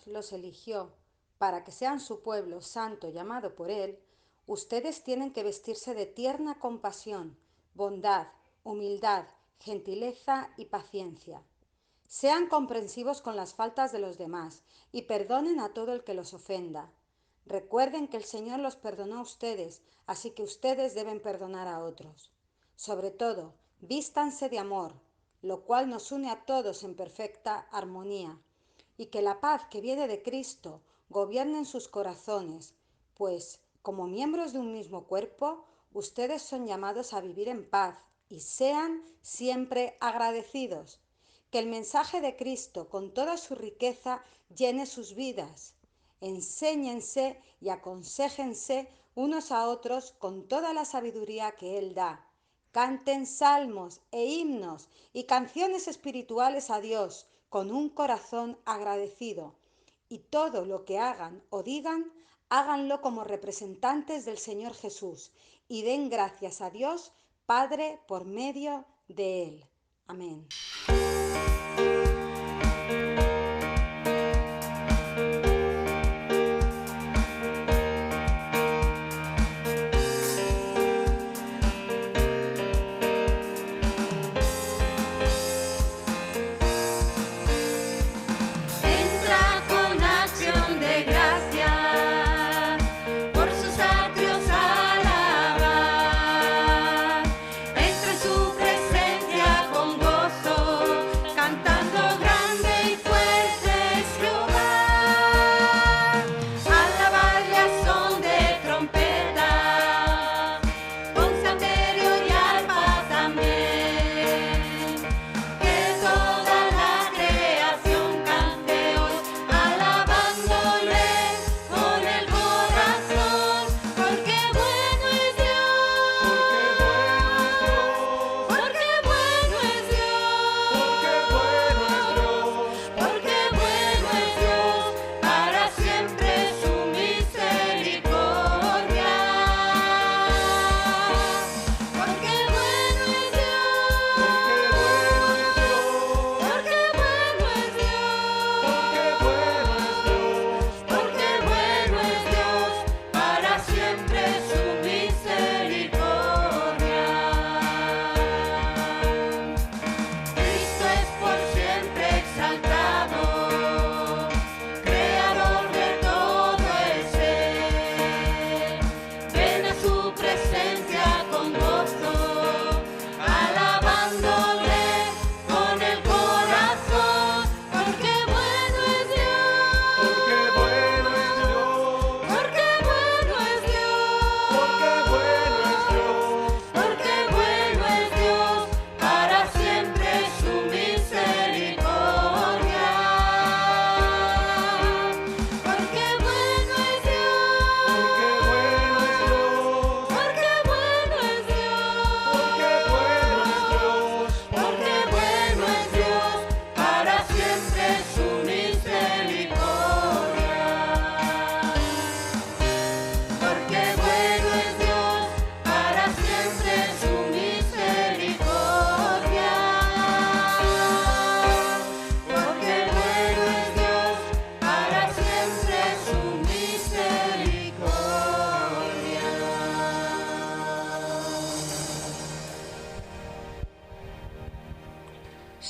Dios los eligió para que sean su pueblo santo llamado por Él, ustedes tienen que vestirse de tierna compasión, bondad, humildad, gentileza y paciencia. Sean comprensivos con las faltas de los demás y perdonen a todo el que los ofenda. Recuerden que el Señor los perdonó a ustedes, así que ustedes deben perdonar a otros. Sobre todo, vístanse de amor, lo cual nos une a todos en perfecta armonía, y que la paz que viene de Cristo gobierne en sus corazones, pues, como miembros de un mismo cuerpo, ustedes son llamados a vivir en paz y sean siempre agradecidos. Que el mensaje de Cristo, con toda su riqueza, llene sus vidas. Enséñense y aconséjense unos a otros con toda la sabiduría que Él da. Canten salmos e himnos y canciones espirituales a Dios con un corazón agradecido. Y todo lo que hagan o digan, háganlo como representantes del Señor Jesús y den gracias a Dios Padre por medio de Él. Amén.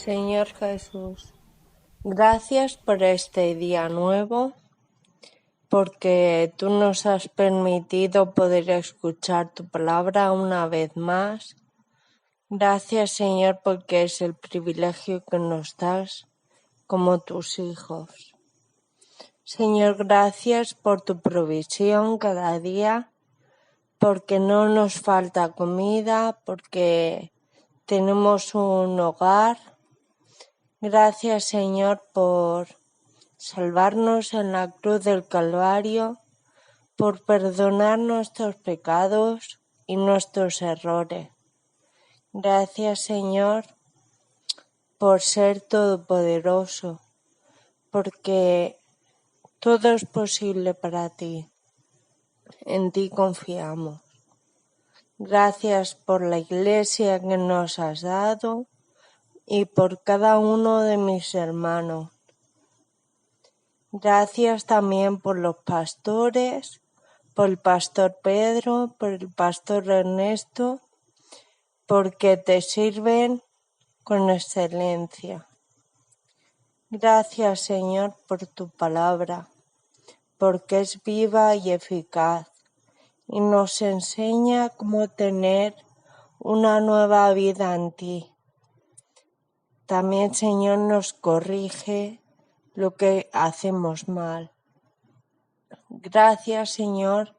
Señor Jesús, gracias por este día nuevo, porque tú nos has permitido poder escuchar tu palabra una vez más. Gracias, Señor, porque es el privilegio que nos das como tus hijos. Señor, gracias por tu provisión cada día, porque no nos falta comida, porque tenemos un hogar. Gracias, Señor, por salvarnos en la cruz del Calvario, por perdonar nuestros pecados y nuestros errores. Gracias, Señor, por ser todopoderoso, porque todo es posible para ti. En ti confiamos. Gracias por la Iglesia que nos has dado y por cada uno de mis hermanos. Gracias también por los pastores, por el pastor Pedro, por el pastor Ernesto, porque te sirven con excelencia. Gracias, Señor, por tu palabra, porque es viva y eficaz y nos enseña cómo tener una nueva vida en ti. También, Señor, nos corrige lo que hacemos mal. Gracias, Señor,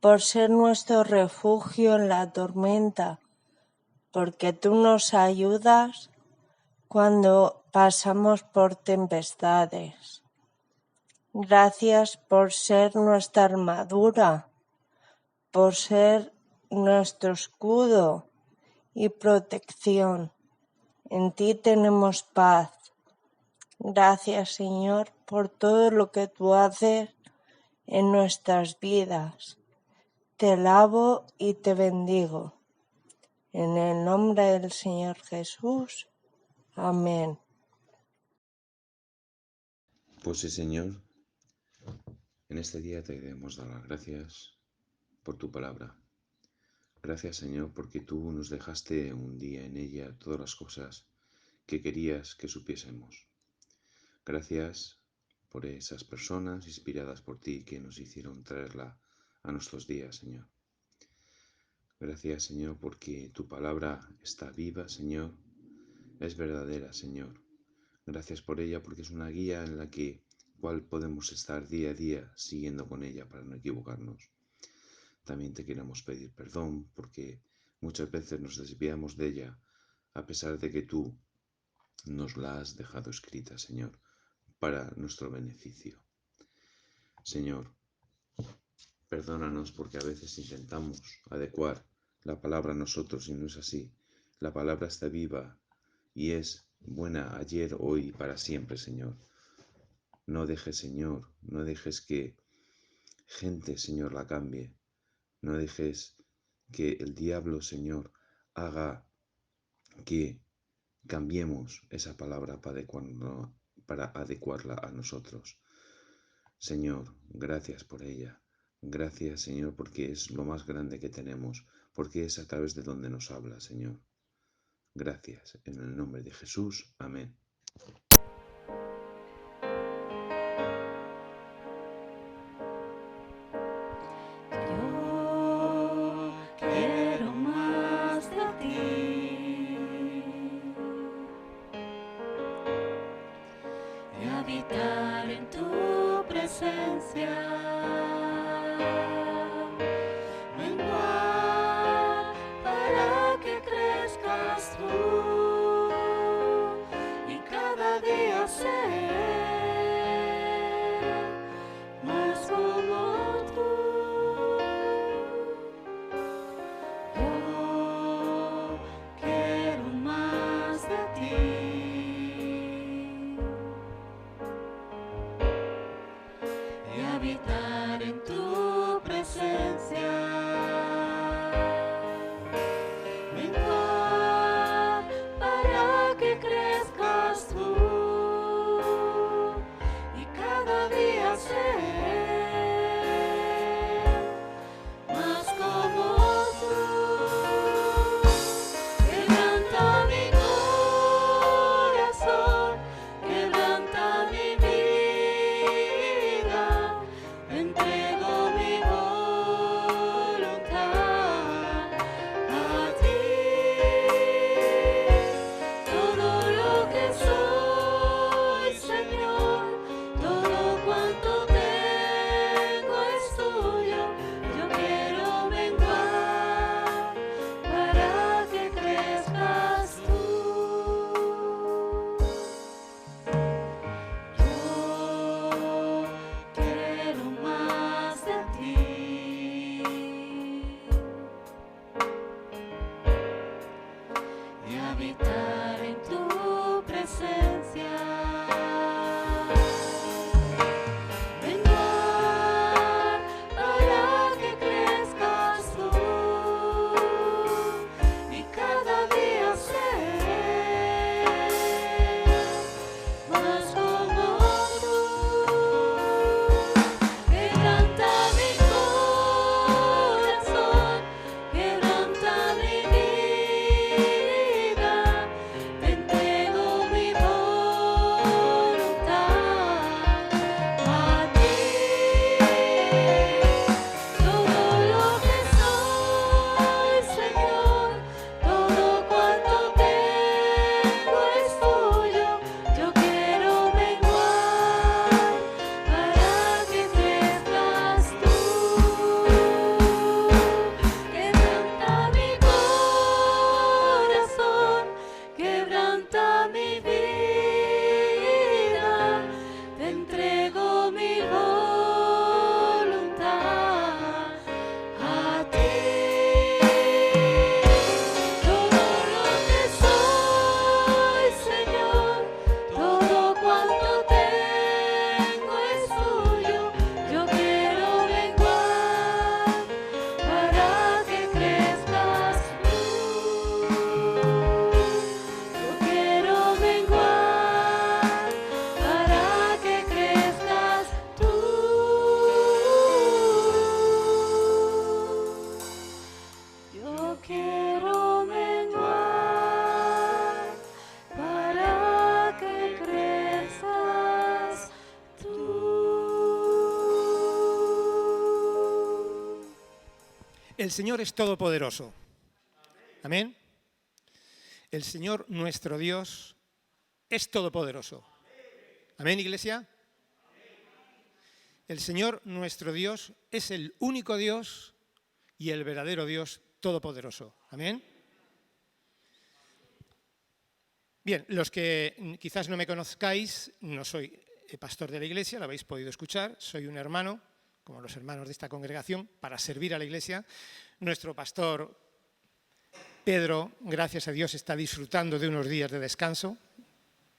por ser nuestro refugio en la tormenta, porque tú nos ayudas cuando pasamos por tempestades. Gracias por ser nuestra armadura, por ser nuestro escudo y protección. En ti tenemos paz. Gracias, Señor, por todo lo que tú haces en nuestras vidas. Te alabo y te bendigo. En el nombre del Señor Jesús. Amén. Pues sí, Señor, en este día te queremos dar las gracias por tu palabra. Gracias, Señor, porque tú nos dejaste un día en ella todas las cosas que querías que supiésemos. Gracias por esas personas inspiradas por ti que nos hicieron traerla a nuestros días, Señor. Gracias, Señor, porque tu palabra está viva, Señor, es verdadera, Señor. Gracias por ella porque es una guía en la cual podemos estar día a día siguiendo con ella para no equivocarnos. También te queremos pedir perdón porque muchas veces nos desviamos de ella a pesar de que tú nos la has dejado escrita, Señor, para nuestro beneficio. Señor, perdónanos porque a veces intentamos adecuar la palabra a nosotros y no es así. La palabra está viva y es buena ayer, hoy y para siempre, Señor. No dejes, Señor, no dejes que gente, Señor, la cambie. No dejes que el diablo, Señor, haga que cambiemos esa palabra para adecuarla a nosotros. Señor, gracias por ella. Gracias, Señor, porque es lo más grande que tenemos, porque es a través de donde nos habla, Señor. Gracias, en el nombre de Jesús. Amén. Quiero más de ti y habitar en tu presencia. Menguar para que crezcas tú y cada día ser más como tú. Yo quiero más de ti y habitar en tu presencia. Menguar para que crezcas tú y cada día ser más como tú. Quebranta mi corazón, quebranta mi vida, entrego mi voluntad a ti. Todo lo que soy, Señor, todo cuanto tengo es tuyo. Yo quiero menguar para que crezcas tú. Yo quiero más El Señor es todopoderoso. Amén. El Señor nuestro Dios es todopoderoso. Amén, iglesia. El Señor nuestro Dios es el único Dios y el verdadero Dios todopoderoso. Amén. Bien, los que quizás no me conozcáis, no soy pastor de la iglesia, lo habéis podido escuchar, soy un hermano, como los hermanos de esta congregación, para servir a la iglesia. Nuestro pastor Pedro, gracias a Dios, está disfrutando de unos días de descanso.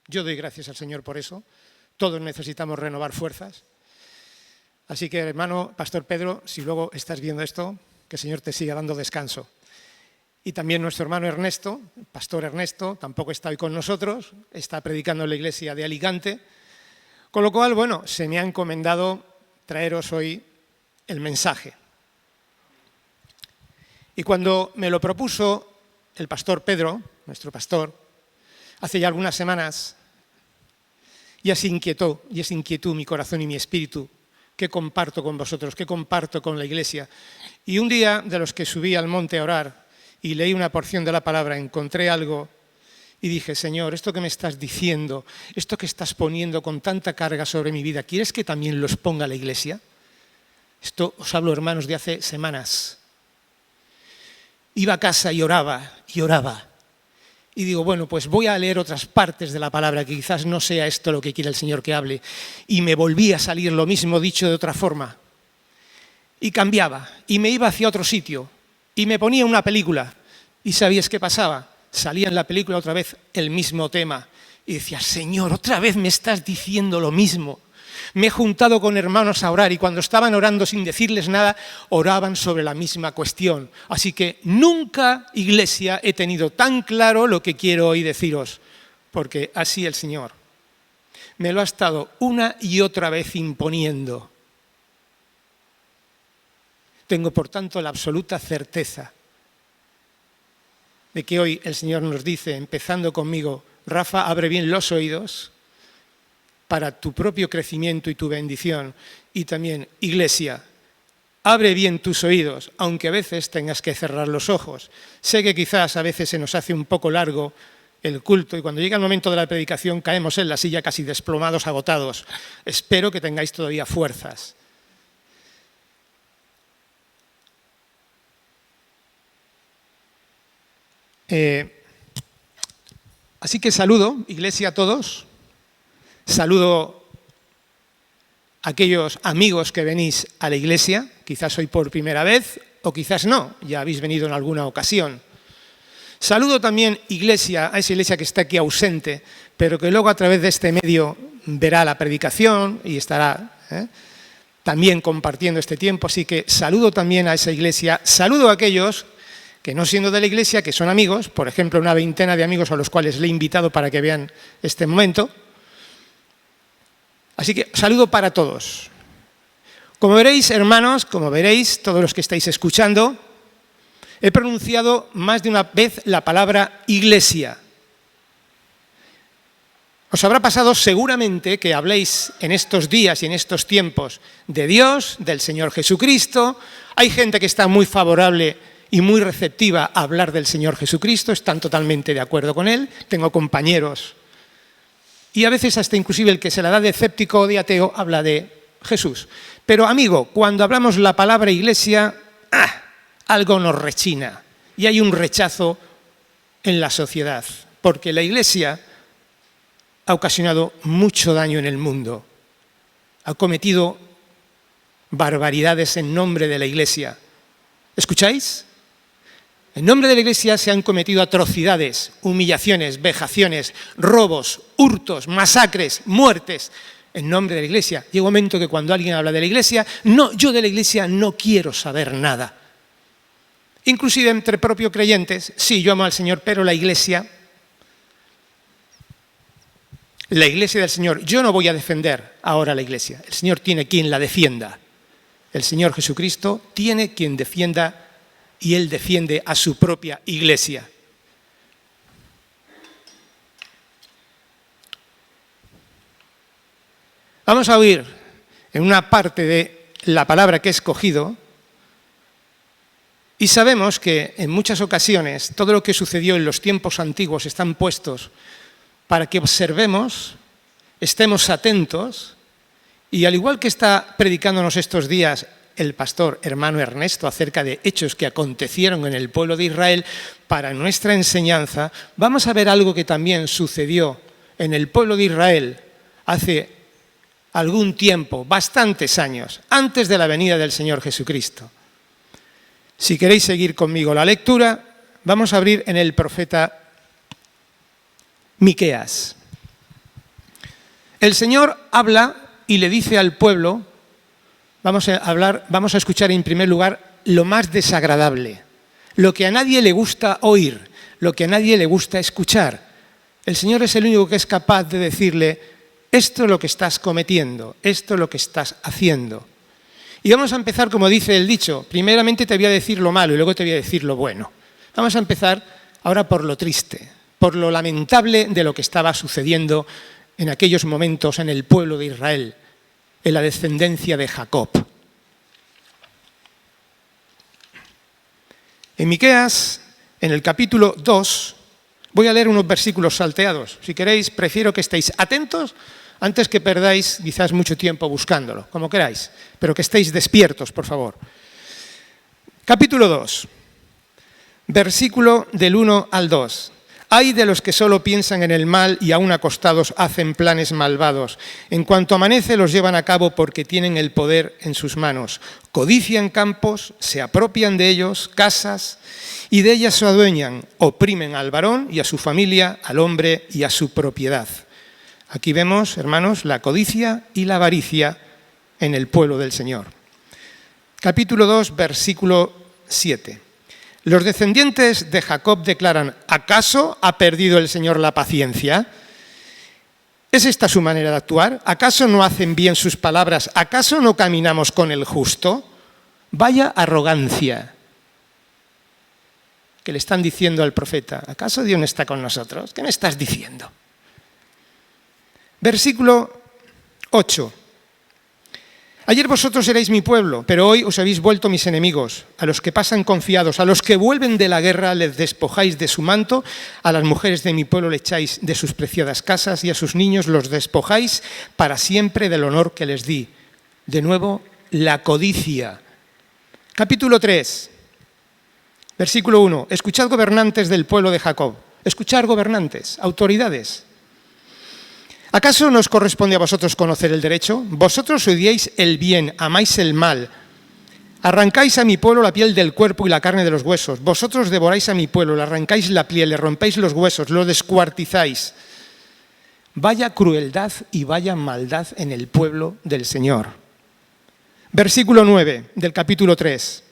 Yo doy gracias al Señor por eso. Todos necesitamos renovar fuerzas. Así que, hermano, pastor Pedro, si luego estás viendo esto, que el Señor te siga dando descanso. Y también nuestro hermano Ernesto, pastor Ernesto, tampoco está hoy con nosotros, está predicando en la iglesia de Alicante. Con lo cual, bueno, se me ha encomendado traeros hoy el mensaje. Y cuando me lo propuso el pastor Pedro, nuestro pastor, hace ya algunas semanas, ya se inquietó, y es inquietud mi corazón y mi espíritu, que comparto con vosotros, que comparto con la iglesia. Y un día de los que subí al monte a orar y leí una porción de la palabra, encontré algo y dije, Señor, esto que me estás diciendo, esto que estás poniendo con tanta carga sobre mi vida, ¿quieres que también los ponga la iglesia? Esto os hablo, hermanos, de hace semanas. Iba a casa y oraba y oraba. Y digo, bueno, pues voy a leer otras partes de la palabra, que quizás no sea esto lo que quiere el Señor que hable. Y me volví a salir lo mismo dicho de otra forma. Y cambiaba, y me iba hacia otro sitio, y me ponía una película. ¿Y sabías qué pasaba? Salía en la película otra vez el mismo tema. Y decía, Señor, otra vez me estás diciendo lo mismo. Me he juntado con hermanos a orar y cuando estaban orando sin decirles nada, oraban sobre la misma cuestión. Así que nunca, iglesia, he tenido tan claro lo que quiero hoy deciros, porque así el Señor me lo ha estado una y otra vez imponiendo. Tengo, por tanto, la absoluta certeza de que hoy el Señor nos dice, empezando conmigo, Rafa, abre bien los oídos para tu propio crecimiento y tu bendición. Y también, iglesia, abre bien tus oídos, aunque a veces tengas que cerrar los ojos. Sé que quizás a veces se nos hace un poco largo el culto y cuando llega el momento de la predicación caemos en la silla casi desplomados, agotados. Espero que tengáis todavía fuerzas. Así que saludo, iglesia, a todos. Saludo a aquellos amigos que venís a la iglesia, quizás hoy por primera vez o quizás no, ya habéis venido en alguna ocasión. Saludo también, iglesia, a esa iglesia que está aquí ausente, pero que luego a través de este medio verá la predicación y estará también compartiendo este tiempo. Así que saludo también a esa iglesia, saludo a aquellos que no siendo de la iglesia, que son amigos, por ejemplo, una veintena de amigos a los cuales le he invitado para que vean este momento. Así que saludo para todos. Como veréis, hermanos, como veréis, todos los que estáis escuchando, he pronunciado más de una vez la palabra iglesia. Os habrá pasado seguramente que habléis en estos días y en estos tiempos de Dios, del Señor Jesucristo. Hay gente que está muy favorable y muy receptiva a hablar del Señor Jesucristo, están totalmente de acuerdo con Él. Tengo compañeros. Y a veces hasta inclusive el que se la da de escéptico o de ateo habla de Jesús. Pero amigo, cuando hablamos la palabra iglesia, algo nos rechina. Y hay un rechazo en la sociedad. Porque la iglesia ha ocasionado mucho daño en el mundo. Ha cometido barbaridades en nombre de la iglesia. ¿Escucháis? En nombre de la iglesia se han cometido atrocidades, humillaciones, vejaciones, robos, hurtos, masacres, muertes. En nombre de la iglesia. Llega un momento que cuando alguien habla de la iglesia, no, yo de la iglesia no quiero saber nada. Inclusive entre propios creyentes, sí, yo amo al Señor, pero la iglesia del Señor, yo no voy a defender ahora la iglesia. El Señor tiene quien la defienda. El Señor Jesucristo tiene quien defienda y Él defiende a su propia iglesia. Vamos a oír en una parte de la palabra que he escogido Y sabemos que en muchas ocasiones todo lo que sucedió en los tiempos antiguos están puestos para que observemos, estemos atentos, y al igual que está predicándonos estos días el pastor hermano Ernesto acerca de hechos que acontecieron en el pueblo de Israel, para nuestra enseñanza vamos a ver algo que también sucedió en el pueblo de Israel hace algún tiempo, bastantes años, antes de la venida del Señor Jesucristo. Si queréis seguir conmigo la lectura, vamos a abrir en el profeta Miqueas. El Señor habla y le dice al pueblo, vamos a escuchar en primer lugar lo más desagradable, lo que a nadie le gusta oír, lo que a nadie le gusta escuchar. El Señor es el único que es capaz de decirle, esto es lo que estás cometiendo, esto es lo que estás haciendo. Y vamos a empezar, como dice el dicho, primeramente te voy a decir lo malo y luego te voy a decir lo bueno. Vamos a empezar ahora por lo triste, por lo lamentable de lo que estaba sucediendo en aquellos momentos en el pueblo de Israel, en la descendencia de Jacob. En Miqueas, en el capítulo 2, voy a leer unos versículos salteados. Si queréis, prefiero que estéis atentos antes que perdáis quizás mucho tiempo buscándolo, como queráis, pero que estéis despiertos, por favor. Capítulo 2, versículo del 1 al 2. Ay de los que solo piensan en el mal y aún acostados hacen planes malvados. En cuanto amanece los llevan a cabo porque tienen el poder en sus manos. Codician campos, se apropian de ellos, casas, y de ellas se adueñan. Oprimen al varón y a su familia, al hombre y a su propiedad. Aquí vemos, hermanos, la codicia y la avaricia en el pueblo del Señor. Capítulo 2, versículo 7. Los descendientes de Jacob declaran, ¿acaso ha perdido el Señor la paciencia? ¿Es esta su manera de actuar? ¿Acaso no hacen bien sus palabras? ¿Acaso no caminamos con el justo? Vaya arrogancia que le están diciendo al profeta. ¿Acaso Dios no está con nosotros? ¿Qué me estás diciendo? Versículo 8. Ayer vosotros erais mi pueblo, pero hoy os habéis vuelto mis enemigos. A los que pasan confiados, a los que vuelven de la guerra les despojáis de su manto, a las mujeres de mi pueblo le echáis de sus preciadas casas y a sus niños los despojáis para siempre del honor que les di. De nuevo, la codicia. Capítulo 3, versículo 1. Escuchad gobernantes del pueblo de Jacob. Escuchad gobernantes, autoridades. ¿Acaso no os corresponde a vosotros conocer el derecho? Vosotros odiáis el bien, amáis el mal. Arrancáis a mi pueblo la piel del cuerpo y la carne de los huesos. Vosotros devoráis a mi pueblo, le arrancáis la piel, le rompéis los huesos, lo descuartizáis. Vaya crueldad y vaya maldad en el pueblo del Señor. Versículo 9 del capítulo 3.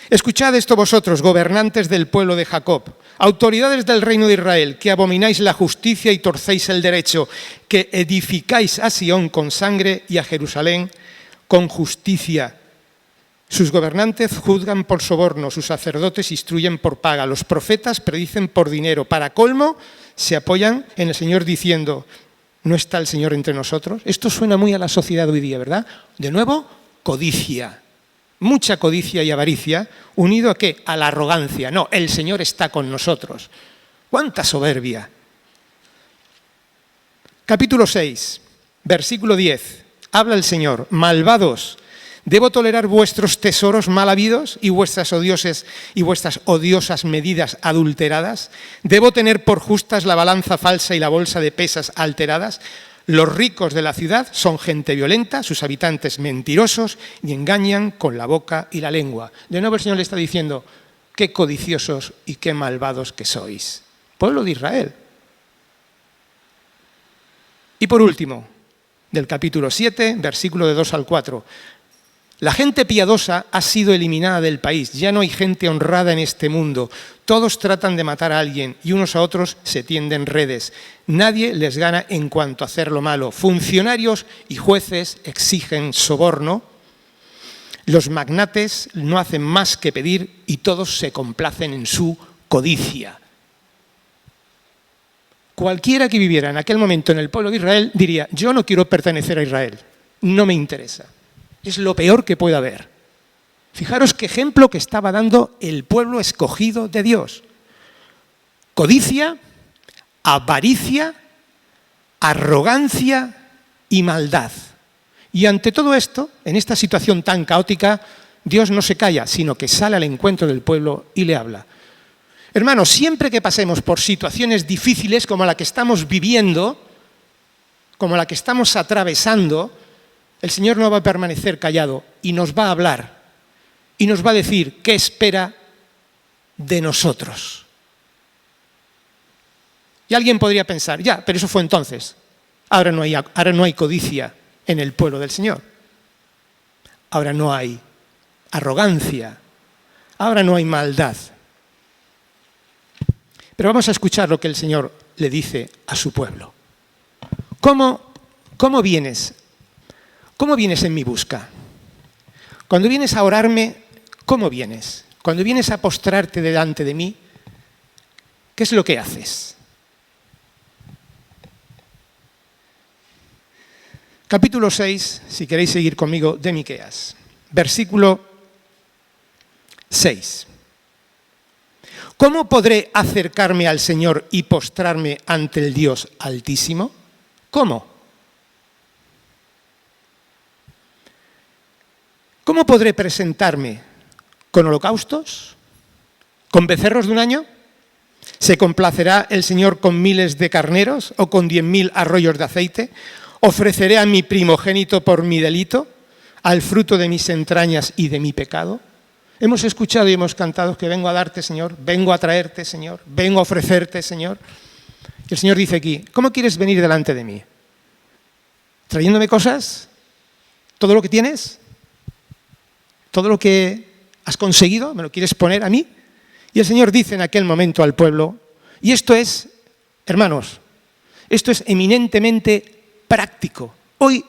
Escuchad esto vosotros, gobernantes del pueblo de Jacob, autoridades del reino de Israel, que abomináis la justicia y torcéis el derecho, que edificáis a Sión con sangre y a Jerusalén con justicia. Sus gobernantes juzgan por soborno, sus sacerdotes instruyen por paga, los profetas predicen por dinero. Para colmo, se apoyan en el Señor diciendo, ¿no está el Señor entre nosotros? Esto suena muy a la sociedad hoy día, ¿verdad? De nuevo, codicia. Mucha codicia y avaricia, unido a ¿qué? A la arrogancia. No, el Señor está con nosotros. ¡Cuánta soberbia! Capítulo 6, versículo 10. Habla el Señor, malvados, ¿debo tolerar vuestros tesoros mal habidos y vuestras odiosas medidas adulteradas? ¿Debo tener por justas la balanza falsa y la bolsa de pesas alteradas? Los ricos de la ciudad son gente violenta, sus habitantes mentirosos y engañan con la boca y la lengua. De nuevo el Señor le está diciendo, qué codiciosos y qué malvados que sois. Pueblo de Israel. Y por último, del capítulo 7, versículo de 2 al 4. La gente piadosa ha sido eliminada del país, ya no hay gente honrada en este mundo. Todos tratan de matar a alguien y unos a otros se tienden redes. Nadie les gana en cuanto a hacer lo malo. Funcionarios y jueces exigen soborno. Los magnates no hacen más que pedir y todos se complacen en su codicia. Cualquiera que viviera en aquel momento en el pueblo de Israel diría, yo no quiero pertenecer a Israel, no me interesa. Es lo peor que puede haber. Fijaros qué ejemplo que estaba dando el pueblo escogido de Dios. Codicia, avaricia, arrogancia y maldad. Y ante todo esto, en esta situación tan caótica, Dios no se calla, sino que sale al encuentro del pueblo y le habla. Hermanos, siempre que pasemos por situaciones difíciles como la que estamos viviendo, como la que estamos atravesando, el Señor no va a permanecer callado y nos va a hablar y nos va a decir qué espera de nosotros. Y alguien podría pensar, ya, pero eso fue entonces. Ahora no hay codicia en el pueblo del Señor. Ahora no hay arrogancia. Ahora no hay maldad. Pero vamos a escuchar lo que el Señor le dice a su pueblo. ¿Cómo vienes? ¿Cómo vienes en mi busca? Cuando vienes a orarme, ¿cómo vienes? Cuando vienes a postrarte delante de mí, ¿qué es lo que haces? Capítulo 6, si queréis seguir conmigo, de Miqueas. Versículo 6. ¿Cómo podré acercarme al Señor y postrarme ante el Dios Altísimo? ¿Cómo? ¿Cómo podré presentarme? ¿Con holocaustos? ¿Con becerros de un año? ¿Se complacerá el Señor con miles de carneros o con 10.000 arroyos de aceite? ¿Ofreceré a mi primogénito por mi delito, al fruto de mis entrañas y de mi pecado? Hemos escuchado y hemos cantado que vengo a darte, Señor, vengo a traerte, Señor, vengo a ofrecerte, Señor. Y el Señor dice aquí, ¿cómo quieres venir delante de mí? ¿Trayéndome cosas? ¿Todo lo que tienes? ¿Todo lo que has conseguido? ¿Me lo quieres poner a mí? Y el Señor dice en aquel momento al pueblo, y esto es, hermanos, esto es eminentemente práctico. Hoy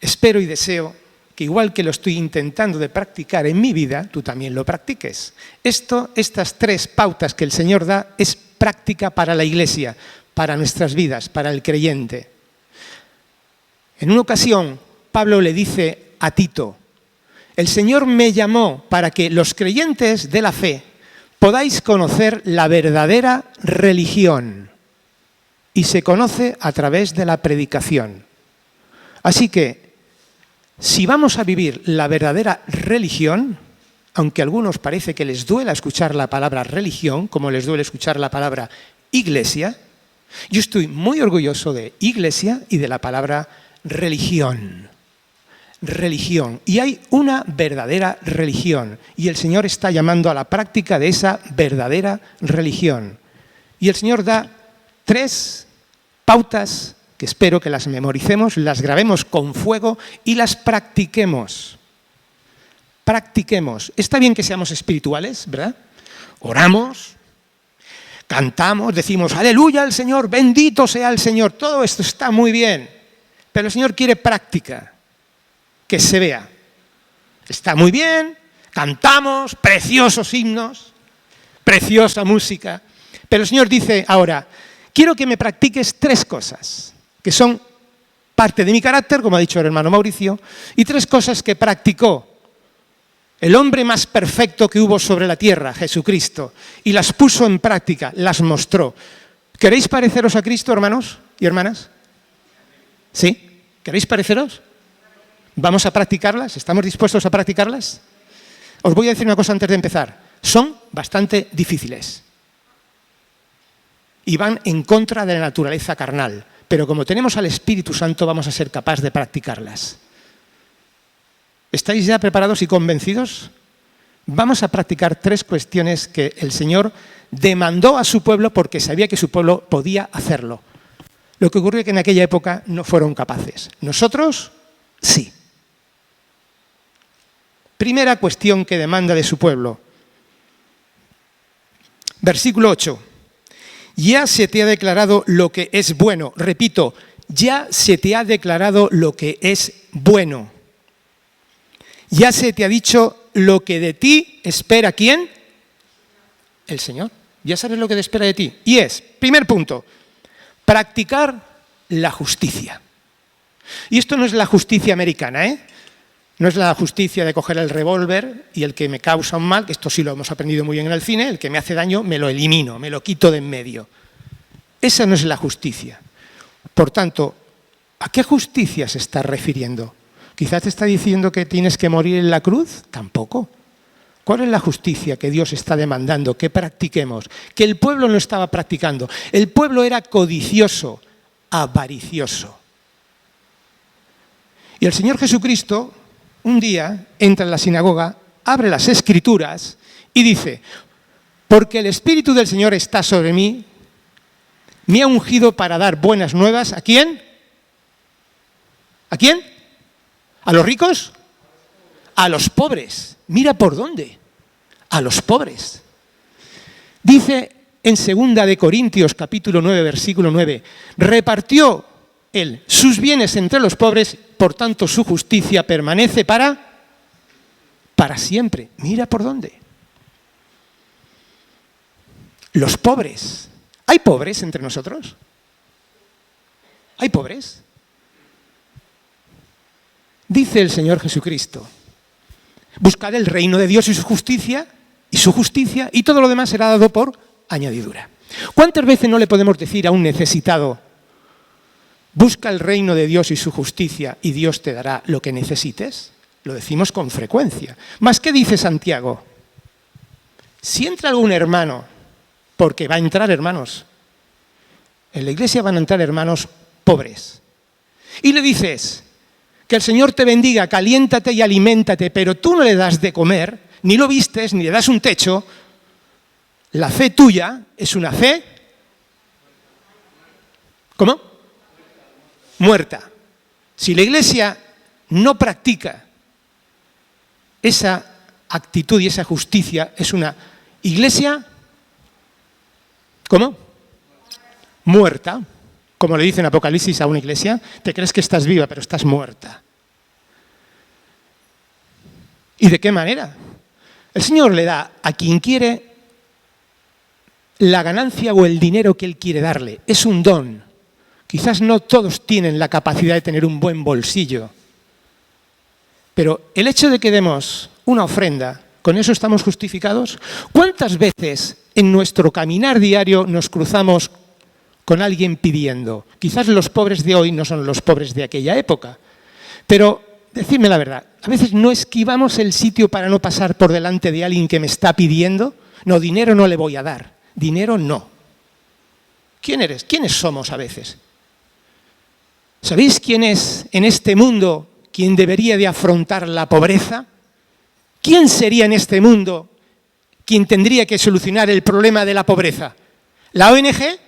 espero y deseo que igual que lo estoy intentando de practicar en mi vida, tú también lo practiques. Estas 3 pautas que el Señor da es práctica para la Iglesia, para nuestras vidas, para el creyente. En una ocasión, Pablo le dice a Tito, el Señor me llamó para que los creyentes de la fe podáis conocer la verdadera religión. Y se conoce a través de la predicación. Así que, si vamos a vivir la verdadera religión, aunque a algunos parece que les duela escuchar la palabra religión, como les duele escuchar la palabra iglesia, yo estoy muy orgulloso de iglesia y de la palabra religión. Religión. Y hay una verdadera religión. Y el Señor está llamando a la práctica de esa verdadera religión. Y el Señor da 3 pautas que espero que las memoricemos, las grabemos con fuego y las practiquemos. Practiquemos. Está bien que seamos espirituales, ¿verdad? Oramos, cantamos, decimos aleluya al Señor, bendito sea el Señor. Todo esto está muy bien, pero el Señor quiere práctica, que se vea. Está muy bien, cantamos, preciosos himnos, preciosa música, pero el Señor dice ahora, quiero que me practiques 3 cosas, que son parte de mi carácter, como ha dicho el hermano Mauricio, y 3 cosas que practicó el hombre más perfecto que hubo sobre la tierra, Jesucristo, y las puso en práctica, las mostró. ¿Queréis pareceros a Cristo, hermanos y hermanas? ¿Sí? ¿Queréis pareceros? ¿Vamos a practicarlas? ¿Estamos dispuestos a practicarlas? Os voy a decir una cosa antes de empezar. Son bastante difíciles. Y van en contra de la naturaleza carnal. Pero como tenemos al Espíritu Santo, vamos a ser capaces de practicarlas. ¿Estáis ya preparados y convencidos? Vamos a practicar 3 cuestiones que el Señor demandó a su pueblo porque sabía que su pueblo podía hacerlo. Lo que ocurrió es que en aquella época no fueron capaces. Nosotros, sí. Primera cuestión que demanda de su pueblo. Versículo 8. Ya se te ha declarado lo que es bueno. Repito, ya se te ha declarado lo que es bueno. Ya se te ha dicho lo que de ti espera ¿quién? El Señor. Ya sabes lo que te espera de ti. Y es, primer punto, practicar la justicia. Y esto no es la justicia americana, ¿eh? No es la justicia de coger el revólver y el que me causa un mal, que esto sí lo hemos aprendido muy bien en el cine, el que me hace daño me lo elimino, me lo quito de en medio. Esa no es la justicia. Por tanto, ¿a qué justicia se está refiriendo? ¿Quizás te está diciendo que tienes que morir en la cruz? Tampoco. ¿Cuál es la justicia que Dios está demandando que practiquemos? Que el pueblo no estaba practicando. El pueblo era codicioso, avaricioso. Y el Señor Jesucristo un día entra en la sinagoga, abre las Escrituras y dice: porque el Espíritu del Señor está sobre mí, me ha ungido para dar buenas nuevas. ¿A quién? ¿A quién? ¿A los ricos? A los pobres. Mira por dónde. A los pobres. Dice en 2 de Corintios, capítulo 9, versículo 9, repartió él sus bienes entre los pobres, por tanto su justicia permanece para siempre. Mira por dónde. Los pobres. ¿Hay pobres entre nosotros? ¿Hay pobres? Dice el Señor Jesucristo: buscad el reino de Dios y su justicia, y todo lo demás será dado por añadidura. ¿Cuántas veces no le podemos decir a un necesitado: busca el reino de Dios y su justicia y Dios te dará lo que necesites? Lo decimos con frecuencia. ¿Más qué dice Santiago? Si entra algún hermano, porque va a entrar hermanos, en la iglesia van a entrar hermanos pobres, y le dices que el Señor te bendiga, caliéntate y aliméntate, pero tú no le das de comer, ni lo vistes, ni le das un techo, la fe tuya es una fe, ¿cómo? Muerta. Si la iglesia no practica esa actitud y esa justicia, es una iglesia, ¿cómo? Muerta. Como le dice en Apocalipsis a una iglesia: te crees que estás viva, pero estás muerta. ¿Y de qué manera? El Señor le da a quien quiere la ganancia o el dinero que Él quiere darle. Es un don. Quizás no todos tienen la capacidad de tener un buen bolsillo. Pero el hecho de que demos una ofrenda, ¿con eso estamos justificados? ¿Cuántas veces en nuestro caminar diario nos cruzamos con alguien pidiendo? Quizás los pobres de hoy no son los pobres de aquella época, pero decidme la verdad, ¿a veces no esquivamos el sitio para no pasar por delante de alguien que me está pidiendo? No, dinero no le voy a dar, dinero no. ¿Quién eres? ¿Quiénes somos a veces? ¿Sabéis quién es en este mundo quien debería de afrontar la pobreza? ¿Quién sería en este mundo quien tendría que solucionar el problema de la pobreza? ¿La ONG?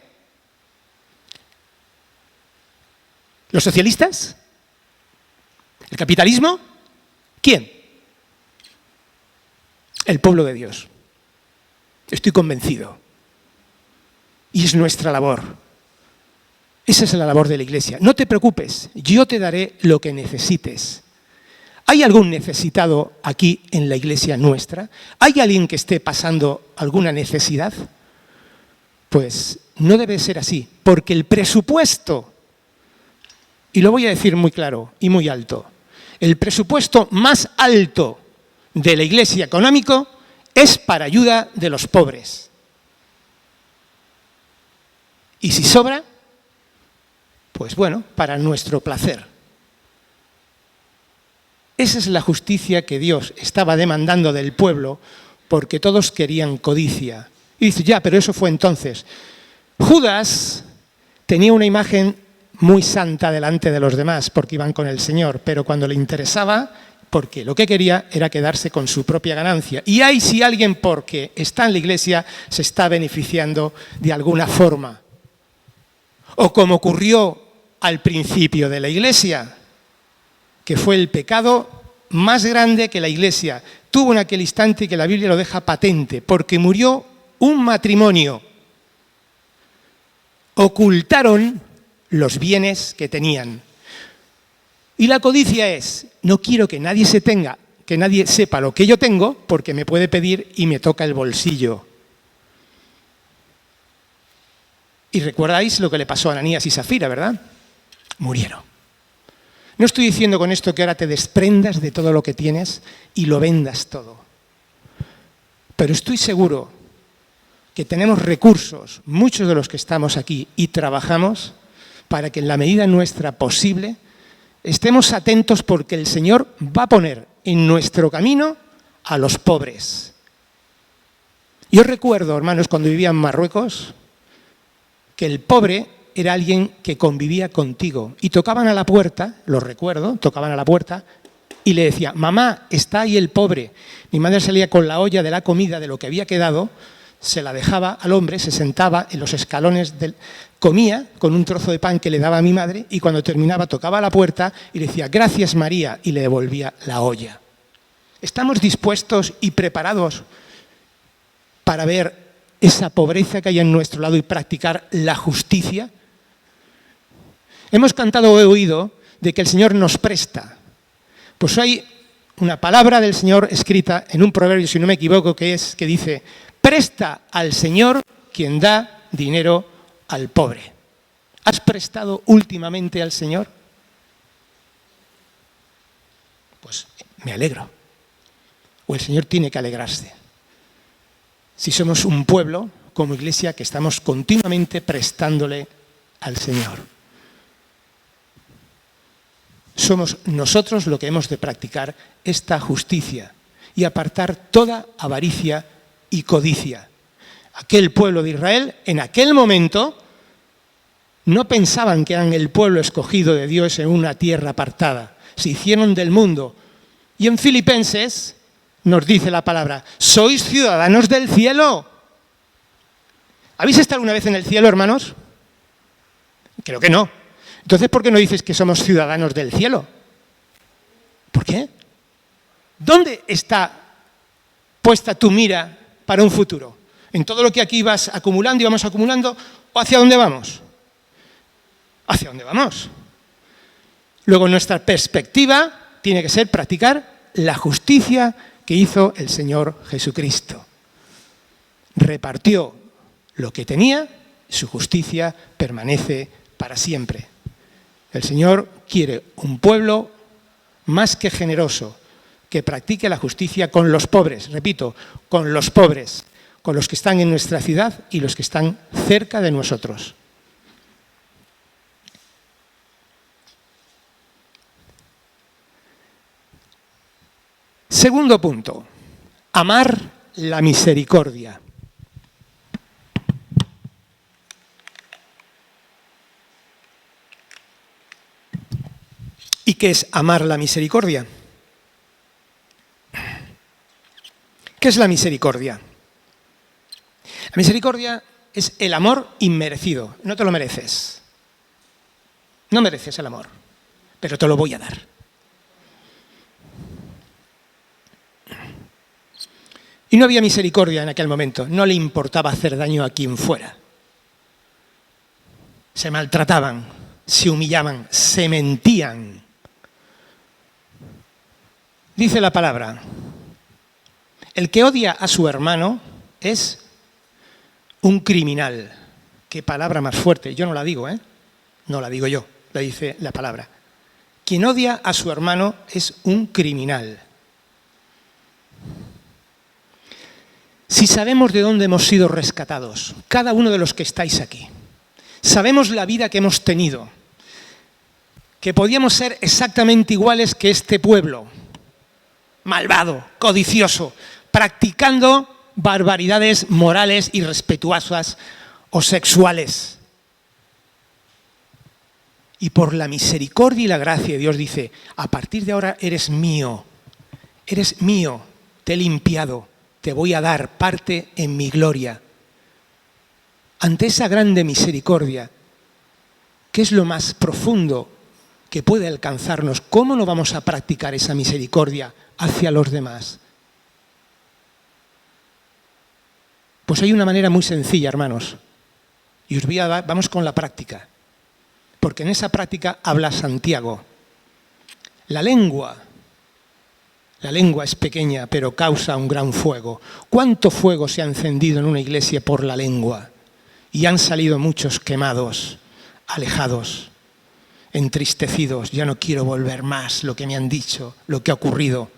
¿Los socialistas? ¿El capitalismo? ¿Quién? El pueblo de Dios. Estoy convencido. Y es nuestra labor. Esa es la labor de la iglesia. No te preocupes, yo te daré lo que necesites. ¿Hay algún necesitado aquí en la iglesia nuestra? ¿Hay alguien que esté pasando alguna necesidad? Pues no debe ser así, porque el presupuesto, y lo voy a decir muy claro y muy alto, el presupuesto más alto de la iglesia económico es para ayuda de los pobres. Y si sobra, pues bueno, para nuestro placer. Esa es la justicia que Dios estaba demandando del pueblo, porque todos querían codicia. Y dice, ya, pero eso fue entonces. Judas tenía una imagen muy santa delante de los demás, porque iban con el Señor, pero cuando le interesaba, porque lo que quería era quedarse con su propia ganancia. Y hay si alguien, porque está en la iglesia, se está beneficiando de alguna forma. O como ocurrió al principio de la iglesia, que fue el pecado más grande que la iglesia tuvo en aquel instante y que la Biblia lo deja patente, porque murió un matrimonio. Ocultaron los bienes que tenían. Y la codicia es, no quiero que nadie sepa lo que yo tengo, porque me puede pedir y me toca el bolsillo. Y recordáis lo que le pasó a Ananías y Zafira, ¿verdad? Murieron. No estoy diciendo con esto que ahora te desprendas de todo lo que tienes y lo vendas todo. Pero estoy seguro que tenemos recursos, muchos de los que estamos aquí, y trabajamos para que en la medida nuestra posible estemos atentos, porque el Señor va a poner en nuestro camino a los pobres. Yo recuerdo, hermanos, cuando vivía en Marruecos, que el pobre era alguien que convivía contigo. Y tocaban a la puerta, lo recuerdo, tocaban a la puerta y le decía, mamá, está ahí el pobre. Mi madre salía con la olla de la comida, de lo que había quedado, se la dejaba al hombre, se sentaba en los escalones, comía con un trozo de pan que le daba a mi madre, y cuando terminaba tocaba a la puerta y le decía, gracias María, y le devolvía la olla. ¿Estamos dispuestos y preparados para ver esa pobreza que hay en nuestro lado y practicar la justicia? Hemos cantado o oído de que el Señor nos presta. Pues hay una palabra del Señor escrita en un proverbio, si no me equivoco, que dice, presta al Señor quien da dinero al pobre. ¿Has prestado últimamente al Señor? Pues me alegro. O el Señor tiene que alegrarse. Si somos un pueblo, como iglesia, que estamos continuamente prestándole al Señor. Somos nosotros lo que hemos de practicar esta justicia y apartar toda avaricia y codicia. Aquel pueblo de Israel, en aquel momento, no pensaban que eran el pueblo escogido de Dios en una tierra apartada. Se hicieron del mundo. Y en Filipenses nos dice la palabra, sois ciudadanos del cielo. ¿Habéis estado alguna vez en el cielo, hermanos? Creo que no. Entonces, ¿por qué no dices que somos ciudadanos del cielo? ¿Por qué? ¿Dónde está puesta tu mira para un futuro? ¿En todo lo que aquí vas acumulando y vamos acumulando? ¿O hacia dónde vamos? ¿Hacia dónde vamos? Luego, nuestra perspectiva tiene que ser practicar la justicia que hizo el Señor Jesucristo. Repartió lo que tenía, su justicia permanece para siempre. El Señor quiere un pueblo más que generoso, que practique la justicia con los pobres, repito, con los pobres, con los que están en nuestra ciudad y los que están cerca de nosotros. Segundo punto, amar la misericordia. ¿Y qué es amar la misericordia? ¿Qué es la misericordia? La misericordia es el amor inmerecido. No te lo mereces. No mereces el amor, pero te lo voy a dar. Y no había misericordia en aquel momento. No le importaba hacer daño a quien fuera. Se maltrataban, se humillaban, se mentían. Dice la palabra, el que odia a su hermano es un criminal. Qué palabra más fuerte. Yo no la digo, ¿eh? No la digo yo, la dice la palabra. Quien odia a su hermano es un criminal. Si sabemos de dónde hemos sido rescatados, cada uno de los que estáis aquí, sabemos la vida que hemos tenido, que podíamos ser exactamente iguales que este pueblo, malvado, codicioso, practicando barbaridades morales irrespetuosas o sexuales. Y por la misericordia y la gracia de Dios dice, a partir de ahora eres mío, te he limpiado, te voy a dar parte en mi gloria. Ante esa grande misericordia, ¿qué es lo más profundo que puede alcanzarnos? ¿Cómo no vamos a practicar esa misericordia hacia los demás? Pues hay una manera muy sencilla, hermanos. Y vamos con la práctica. Porque en esa práctica habla Santiago. La lengua es pequeña, pero causa un gran fuego. ¿Cuánto fuego se ha encendido en una iglesia por la lengua? Y han salido muchos quemados, alejados. entristecidos, ya no quiero volver más lo que me han dicho, lo que ha ocurrido.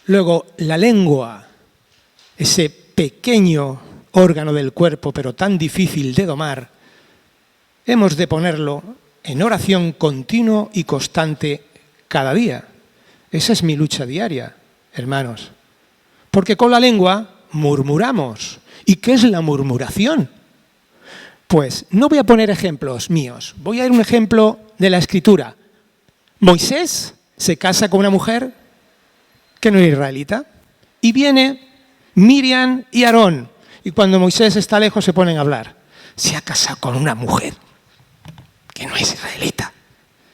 Luego, la lengua, ese pequeño órgano del cuerpo, pero tan difícil de domar, hemos de ponerlo en oración continua y constante cada día. Esa es mi lucha diaria, hermanos. Porque con la lengua murmuramos. ¿Y qué es la murmuración? Pues no voy a poner ejemplos míos, voy a dar un ejemplo de la Escritura. Moisés se casa con una mujer que no era israelita y viene Miriam y Aarón, y cuando Moisés está lejos se ponen a hablar. Se ha casado con una mujer que no es israelita.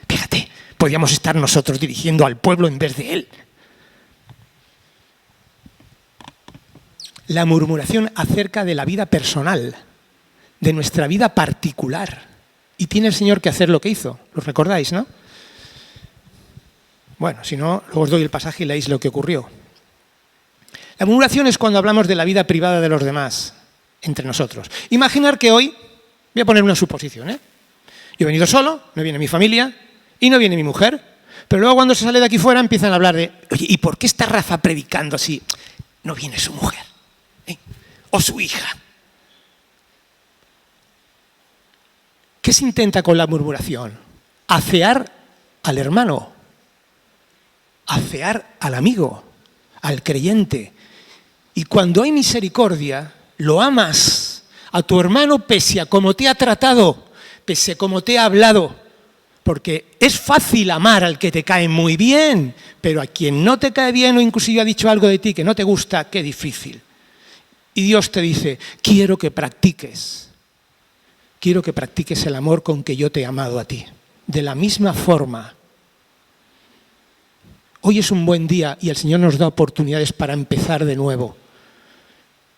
Fíjate, podríamos estar nosotros dirigiendo al pueblo en vez de él. La murmuración acerca de la vida personal, de nuestra vida particular. Y tiene el Señor que hacer lo que hizo. ¿Lo recordáis, no? Bueno, si no, luego os doy el pasaje y leéis lo que ocurrió. La murmuración es cuando hablamos de la vida privada de los demás, entre nosotros. Imaginar que hoy, voy a poner una suposición, Yo he venido solo, no viene mi familia y no viene mi mujer, pero luego cuando se sale de aquí fuera empiezan a hablar de, oye, ¿y por qué está Rafa predicando si no viene su mujer? O su hija. ¿Qué se intenta con la murmuración? Afear al hermano, afear al amigo, al creyente. Y cuando hay misericordia, lo amas a tu hermano pese a cómo te ha tratado, pese a cómo te ha hablado. Porque es fácil amar al que te cae muy bien, pero a quien no te cae bien o inclusive ha dicho algo de ti que no te gusta, qué difícil. Y Dios te dice, quiero que practiques el amor con que yo te he amado a ti. De la misma forma. Hoy es un buen día y el Señor nos da oportunidades para empezar de nuevo.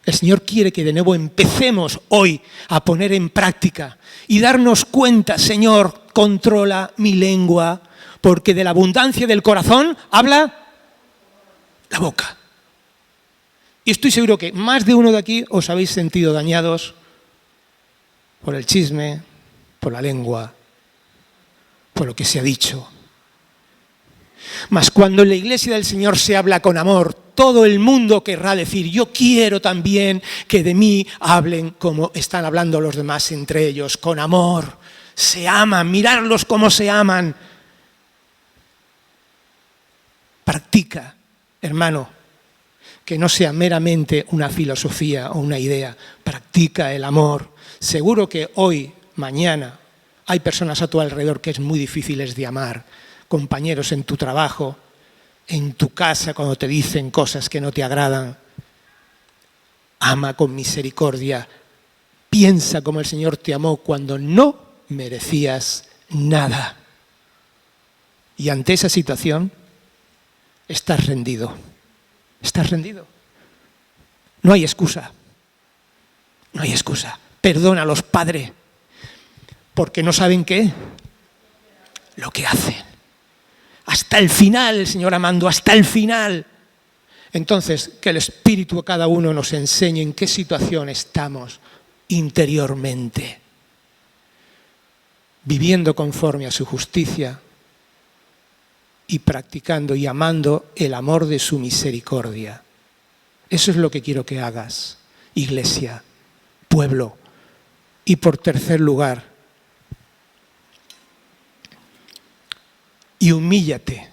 El Señor quiere que de nuevo empecemos hoy a poner en práctica y darnos cuenta, Señor, controla mi lengua, porque de la abundancia del corazón habla la boca. Y estoy seguro que más de uno de aquí os habéis sentido dañados por el chisme, por la lengua, por lo que se ha dicho. Mas cuando en la iglesia del Señor se habla con amor, todo el mundo querrá decir, yo quiero también que de mí hablen como están hablando los demás entre ellos, con amor. Se aman, mirarlos como se aman. Practica, hermano, que no sea meramente una filosofía o una idea. Practica el amor. Seguro que hoy, mañana, hay personas a tu alrededor que es muy difíciles de amar. Compañeros en tu trabajo, en tu casa, cuando te dicen cosas que no te agradan. Ama con misericordia. Piensa como el Señor te amó cuando no merecías nada. Y ante esa situación, estás rendido. Estás rendido. No hay excusa. No hay excusa. Perdónalos, Padre, porque no saben qué, lo que hacen. Hasta el final, el Señor amando, hasta el final. Entonces, que el Espíritu a cada uno nos enseñe en qué situación estamos interiormente, viviendo conforme a su justicia y practicando y amando el amor de su misericordia. Eso es lo que quiero que hagas, iglesia, pueblo. Y por tercer lugar, y humíllate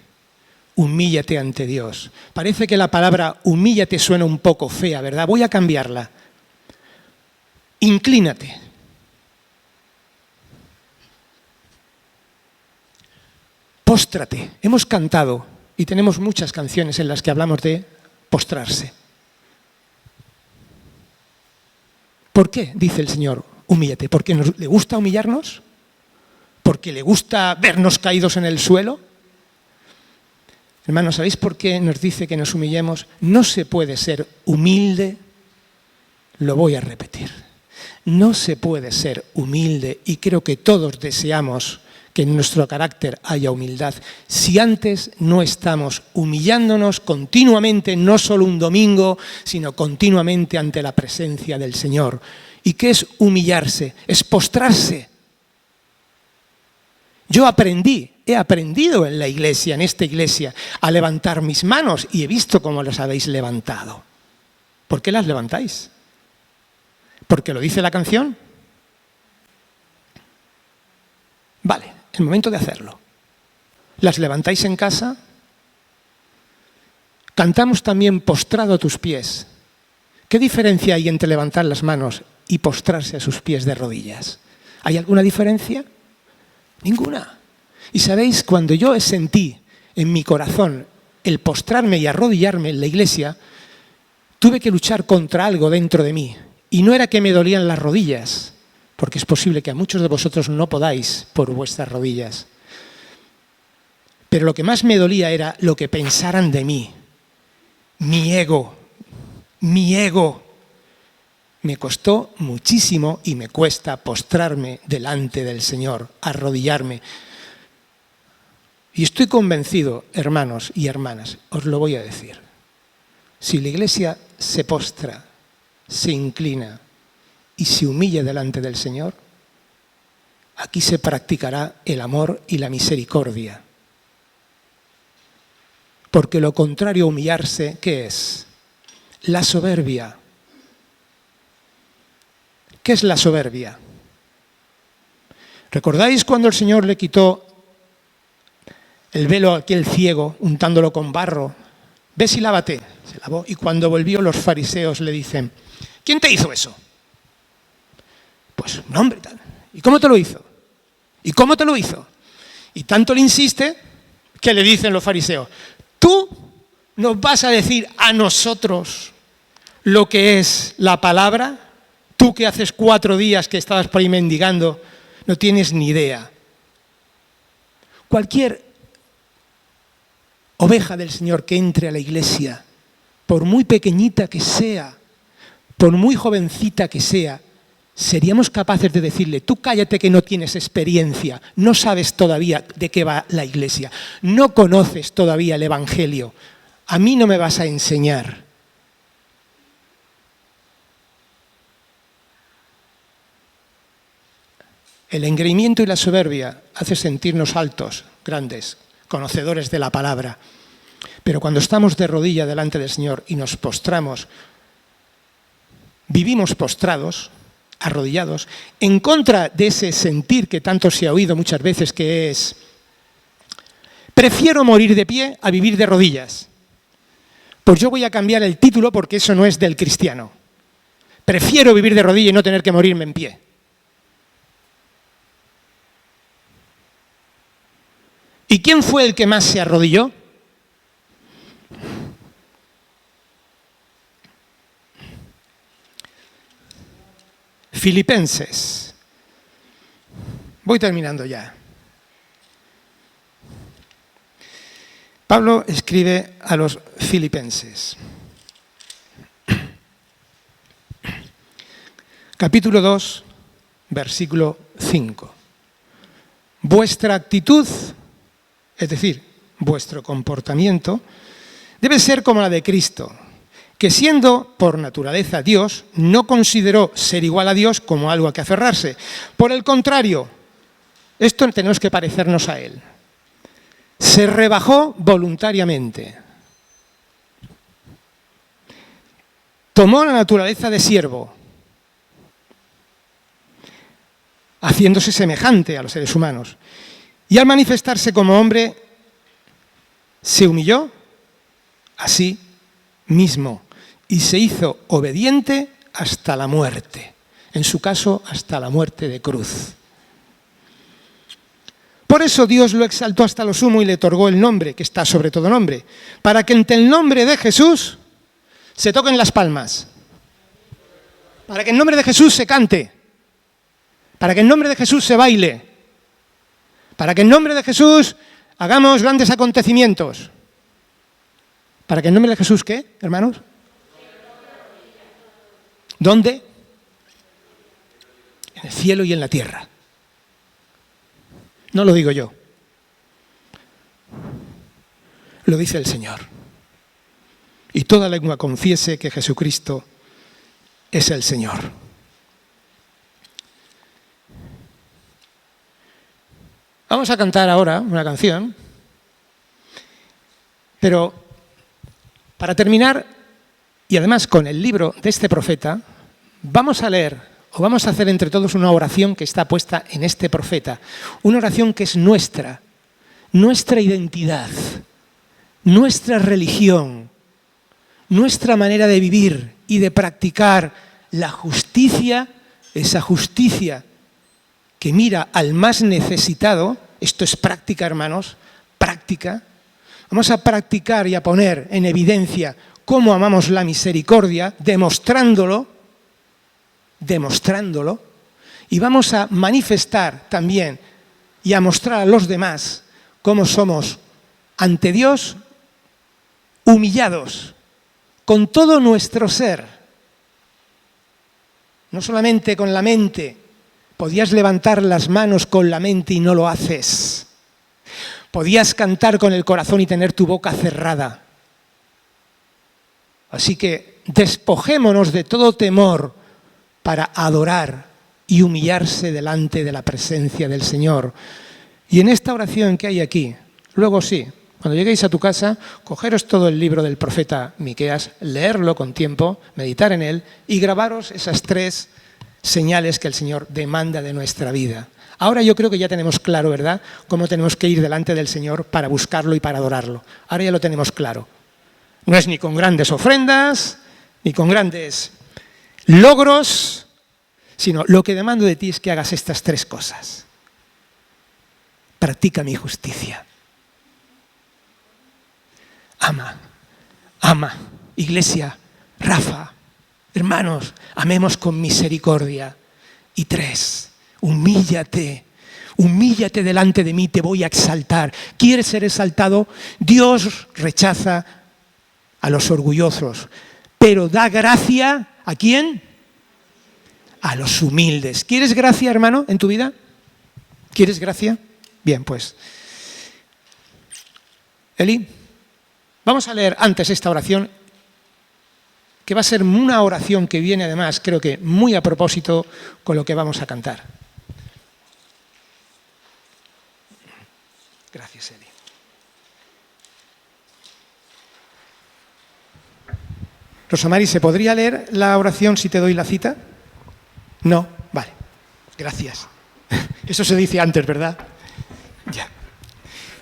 ante Dios. Parece que la palabra humíllate suena un poco fea, ¿verdad? Voy a cambiarla. Inclínate. Póstrate. Hemos cantado y tenemos muchas canciones en las que hablamos de postrarse. ¿Por qué? Dice el Señor, humíllate. ¿Porque le gusta humillarnos? ¿Porque le gusta vernos caídos en el suelo? Hermanos, ¿sabéis por qué nos dice que nos humillemos? No se puede ser humilde, lo voy a repetir. No se puede ser humilde, y creo que todos deseamos que en nuestro carácter haya humildad, si antes no estamos humillándonos continuamente, no solo un domingo, sino continuamente ante la presencia del Señor. ¿Y qué es humillarse? Es postrarse. Yo he aprendido en la iglesia, en esta iglesia, a levantar mis manos y he visto cómo las habéis levantado. ¿Por qué las levantáis? ¿Porque lo dice la canción? Vale, el momento de hacerlo. ¿Las levantáis en casa? Cantamos también postrado a tus pies. ¿Qué diferencia hay entre levantar las manos y postrarse a sus pies de rodillas? ¿Hay alguna diferencia? Ninguna. Y sabéis, cuando yo sentí en mi corazón el postrarme y arrodillarme en la iglesia, tuve que luchar contra algo dentro de mí. Y no era que me dolían las rodillas, porque es posible que a muchos de vosotros no podáis por vuestras rodillas. Pero lo que más me dolía era lo que pensaran de mí. Mi ego. Me costó muchísimo y me cuesta postrarme delante del Señor, arrodillarme. Y estoy convencido, hermanos y hermanas, os lo voy a decir. Si la iglesia se postra, se inclina y se humilla delante del Señor, aquí se practicará el amor y la misericordia. Porque lo contrario a humillarse, ¿qué es? La soberbia. ¿Qué es la soberbia? ¿Recordáis cuando el Señor le quitó el velo a aquel ciego, untándolo con barro? Ves y lávate. Se lavó. Y cuando volvió, los fariseos le dicen: ¿quién te hizo eso? Pues un hombre tal. ¿Y cómo te lo hizo? ¿Y cómo te lo hizo? Y tanto le insiste que le dicen los fariseos: tú nos vas a decir a nosotros lo que es la palabra. Tú que haces 4 días que estabas por ahí mendigando, no tienes ni idea. Cualquier oveja del Señor que entre a la iglesia, por muy pequeñita que sea, por muy jovencita que sea, seríamos capaces de decirle: tú cállate que no tienes experiencia, no sabes todavía de qué va la iglesia, no conoces todavía el Evangelio, a mí no me vas a enseñar. El engreimiento y la soberbia hace sentirnos altos, grandes, conocedores de la palabra. Pero cuando estamos de rodilla delante del Señor y nos postramos, vivimos postrados, arrodillados, en contra de ese sentir que tanto se ha oído muchas veces, que es: prefiero morir de pie a vivir de rodillas. Pues yo voy a cambiar el título porque eso no es del cristiano. Prefiero vivir de rodilla y no tener que morirme en pie. ¿Y quién fue el que más se arrodilló? Filipenses. Voy terminando ya. Pablo escribe a los filipenses. Capítulo 2, versículo 5. Vuestra actitud, es decir, vuestro comportamiento, debe ser como la de Cristo, que siendo por naturaleza Dios, no consideró ser igual a Dios como algo a que aferrarse. Por el contrario, esto tenemos que parecernos a Él. Se rebajó voluntariamente. Tomó la naturaleza de siervo, haciéndose semejante a los seres humanos. Y al manifestarse como hombre, se humilló a sí mismo y se hizo obediente hasta la muerte. En su caso, hasta la muerte de cruz. Por eso Dios lo exaltó hasta lo sumo y le otorgó el nombre, que está sobre todo nombre, para que ante el nombre de Jesús se toquen las palmas, para que en nombre de Jesús se cante, para que en nombre de Jesús se baile, para que en nombre de Jesús hagamos grandes acontecimientos. ¿Para que en nombre de Jesús qué, hermanos? ¿Dónde? En el cielo y en la tierra. No lo digo yo. Lo dice el Señor. Y toda lengua confiese que Jesucristo es el Señor. Vamos a cantar ahora una canción, pero para terminar, y además con el libro de este profeta, vamos a leer o vamos a hacer entre todos una oración que está puesta en este profeta, una oración que es nuestra identidad, nuestra religión, nuestra manera de vivir y de practicar la justicia, esa justicia que mira al más necesitado. Esto es práctica, hermanos, práctica. Vamos a practicar y a poner en evidencia cómo amamos la misericordia, demostrándolo, y vamos a manifestar también y a mostrar a los demás cómo somos ante Dios humillados con todo nuestro ser, no solamente con la mente. Podías levantar las manos con la mente y no lo haces. Podías cantar con el corazón y tener tu boca cerrada. Así que despojémonos de todo temor para adorar y humillarse delante de la presencia del Señor. Y en esta oración que hay aquí, luego sí, cuando lleguéis a tu casa, cogeros todo el libro del profeta Miqueas, leerlo con tiempo, meditar en él y grabaros esas 3 señales que el Señor demanda de nuestra vida. Ahora yo creo que ya tenemos claro, ¿verdad?, cómo tenemos que ir delante del Señor para buscarlo y para adorarlo. Ahora ya lo tenemos claro. No es ni con grandes ofrendas, ni con grandes logros, sino lo que demando de ti es que hagas estas 3 cosas. Practica mi justicia. Ama. Iglesia, Rafa, hermanos, amemos con misericordia. Y 3, humíllate delante de mí, te voy a exaltar. ¿Quieres ser exaltado? Dios rechaza a los orgullosos, pero da gracia, ¿a quién? A los humildes. ¿Quieres gracia, hermano, en tu vida? ¿Quieres gracia? Bien, pues. Eli, vamos a leer antes esta oración, que va a ser una oración que viene además, creo que muy a propósito con lo que vamos a cantar. Gracias, Eli. Rosamari, ¿se podría leer la oración si te doy la cita? No, vale, gracias. Eso se dice antes, ¿verdad? Ya.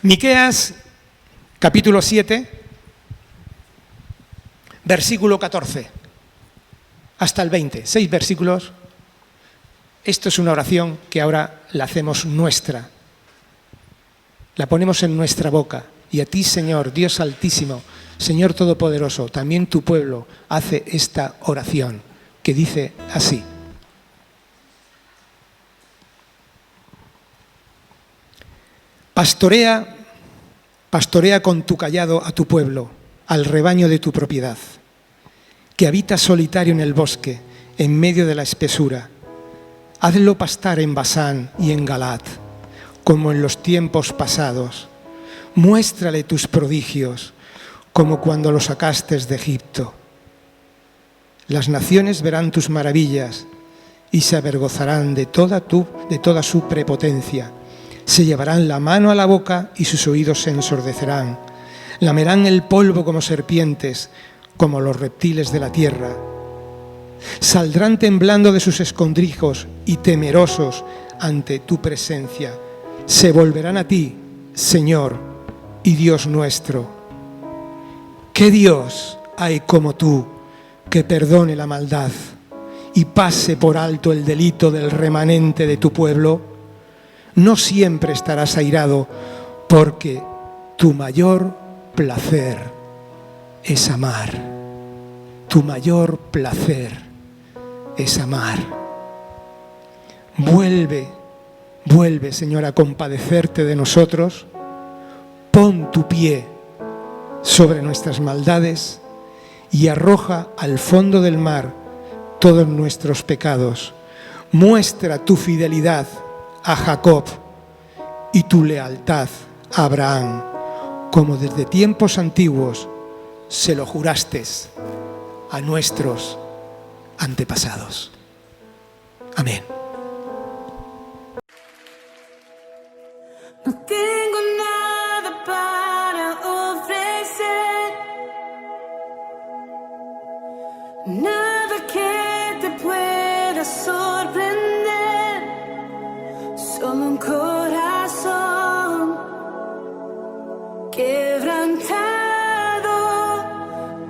Miqueas, capítulo 7, versículo 14, hasta el 20, 6 versículos. Esto es una oración que ahora la hacemos nuestra, la ponemos en nuestra boca. Y a ti, Señor, Dios Altísimo, Señor Todopoderoso, también tu pueblo hace esta oración que dice así. Pastorea con tu cayado a tu pueblo, al rebaño de tu propiedad, que habita solitario en el bosque, en medio de la espesura. Hazlo pastar en Basán y en Galaad, como en los tiempos pasados. Muéstrale tus prodigios, como cuando lo sacaste de Egipto. Las naciones verán tus maravillas y se avergonzarán de toda su prepotencia. Se llevarán la mano a la boca y sus oídos se ensordecerán. Lamerán el polvo como serpientes, como los reptiles de la tierra. Saldrán temblando de sus escondrijos y temerosos ante tu presencia. Se volverán a ti, Señor y Dios nuestro. ¿Qué Dios hay como tú que perdone la maldad y pase por alto el delito del remanente de tu pueblo? No siempre estarás airado, porque tu mayor placer es amar. Tu mayor placer es amar. Vuelve, Señor, a compadecerte de nosotros. Pon tu pie sobre nuestras maldades y arroja al fondo del mar todos nuestros pecados. Muestra tu fidelidad a Jacob y tu lealtad a Abraham, como desde tiempos antiguos se lo juraste a nuestros antepasados. Amén. nada que te pueda sorprender, solo un corazón quebrantado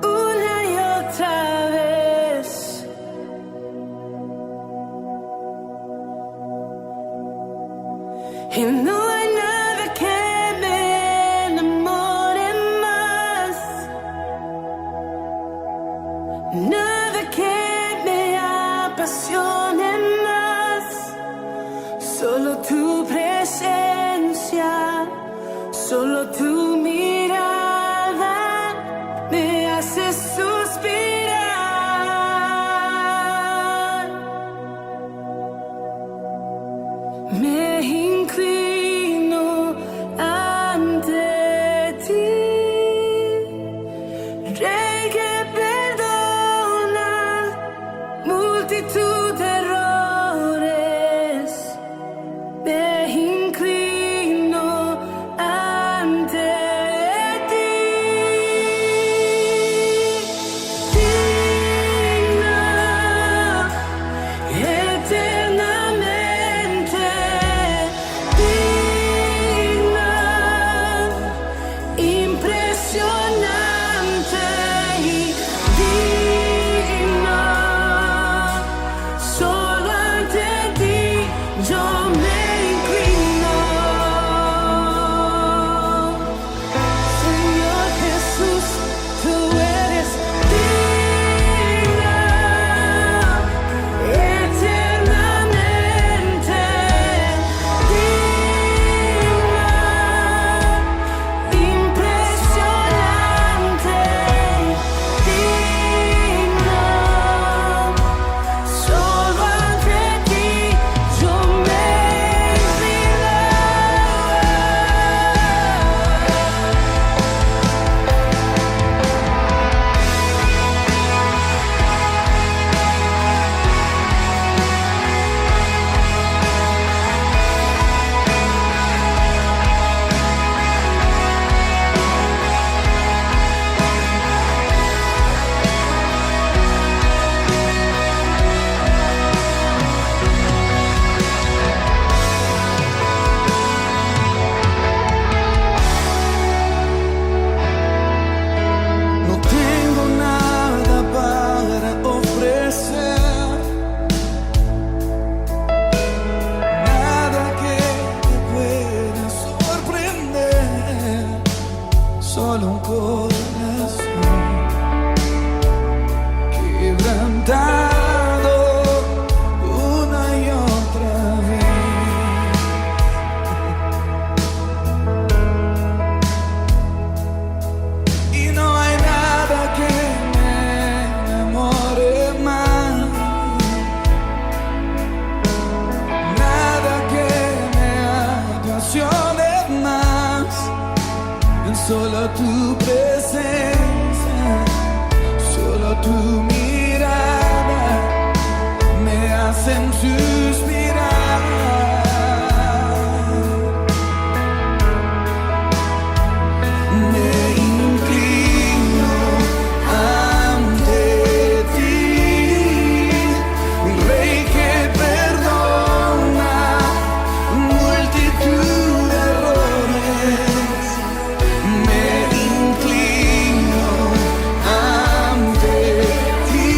una y otra vez. Y no hay nada que me enamore más, nada que me apasione más, solo tu presencia, solo tu mirada me hace suspirar. Me inclino ante ti, Rey que perdona multitud de errores. Me inclino ante ti, digna, eternamente digna, impresionante y digna. Solo ante ti yo me inclino. Señor Jesús, tú eres digna, eternamente digna, impresionante, digna. Solo ante ti yo me inclino. No tengo nada para ofrecer, nada que te pueda sorprender, solo un corazón quebrantado una y otra vez. Y no hay nada que me enamore más, nada que me apasione más, solo tu presencia, solo tu mirada me hacen suspirar. Me inclino ante ti, Rey que perdona multitud de errores. Me inclino ante ti.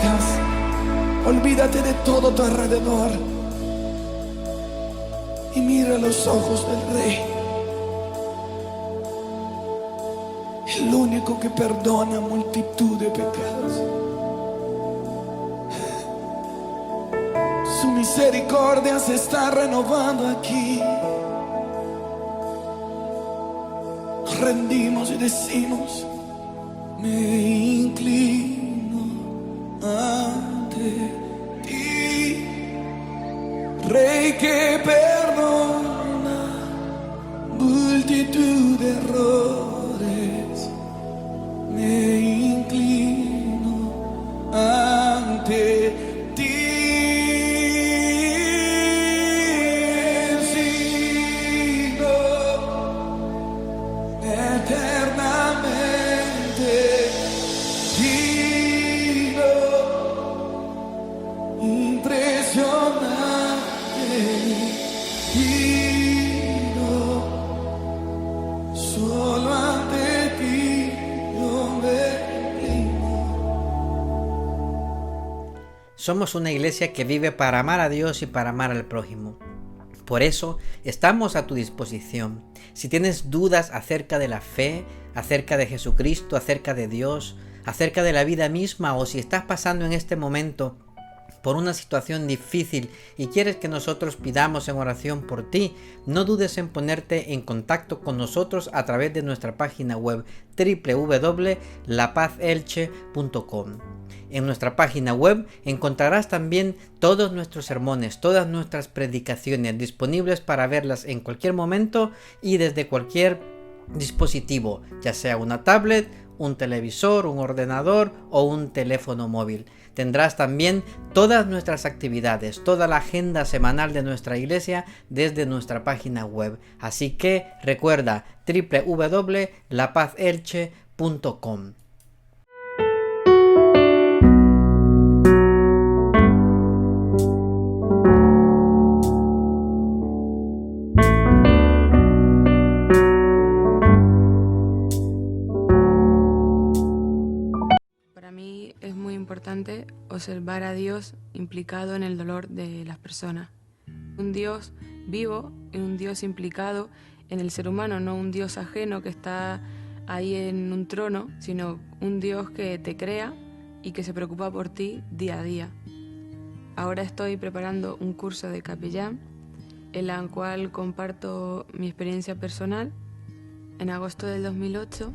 gracias. Olvídate de todo tu alrededor y mira los ojos del Rey, el único que perdona multitud de pecados. Su misericordia se está renovando aquí. Nos rendimos y decimos: me inclino ante ti, Rey que perdona multitud de errores. Me inclino ante ti. Sigo eternamente digno, impresionante, digno. Solo ante ti yo me inclino. Somos una iglesia que vive para amar a Dios y para amar al prójimo. Por eso estamos a tu disposición. Si tienes dudas acerca de la fe, acerca de Jesucristo, acerca de Dios, acerca de la vida misma, o si estás pasando en este momento por una situación difícil y quieres que nosotros pidamos en oración por ti, no dudes en ponerte en contacto con nosotros a través de nuestra página web www.lapazelche.com. En nuestra página web encontrarás también todos nuestros sermones, todas nuestras predicaciones disponibles para verlas en cualquier momento y desde cualquier dispositivo, ya sea una tablet, un televisor, un ordenador o un teléfono móvil. Tendrás también todas nuestras actividades, toda la agenda semanal de nuestra iglesia desde nuestra página web. Así que recuerda www.lapazelche.com. Para mí es muy importante observar a Dios implicado en el dolor de las personas. Un Dios vivo y un Dios implicado en el ser humano, no un Dios ajeno que está ahí en un trono, sino un Dios que te crea y que se preocupa por ti día a día. Ahora estoy preparando un curso de capellán en la cual comparto mi experiencia personal. En agosto del 2008,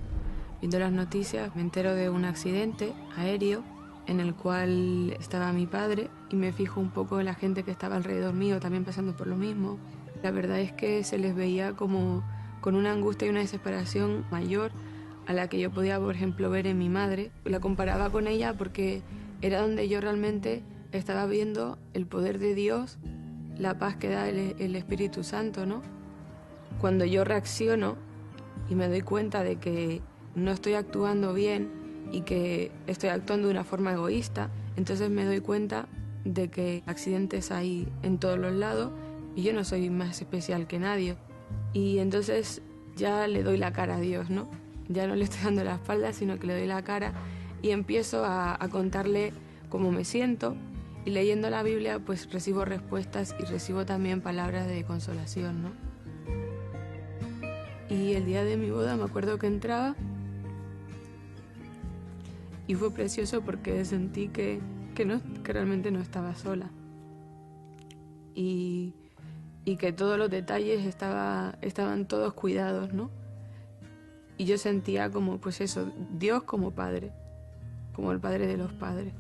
viendo las noticias, me entero de un accidente aéreo en el cual estaba mi padre y me fijo un poco en la gente que estaba alrededor mío también pasando por lo mismo. La verdad es que se les veía como con una angustia y una desesperación mayor a la que yo podía, por ejemplo, ver en mi madre. La comparaba con ella porque era donde yo realmente estaba viendo el poder de Dios, la paz que da el Espíritu Santo, ¿no? Cuando yo reacciono y me doy cuenta de que no estoy actuando bien y que estoy actuando de una forma egoísta, entonces me doy cuenta de que accidentes hay en todos los lados y yo no soy más especial que nadie. Y entonces ya le doy la cara a Dios, ¿no? Ya no le estoy dando la espalda, sino que le doy la cara y empiezo a contarle cómo me siento. Y leyendo la Biblia pues recibo respuestas y recibo también palabras de consolación, ¿no? Y el día de mi boda me acuerdo que entraba y fue precioso porque sentí que realmente no estaba sola y que todos los detalles estaban todos cuidados, ¿no? Y yo sentía como, pues eso, Dios como padre, como el padre de los padres.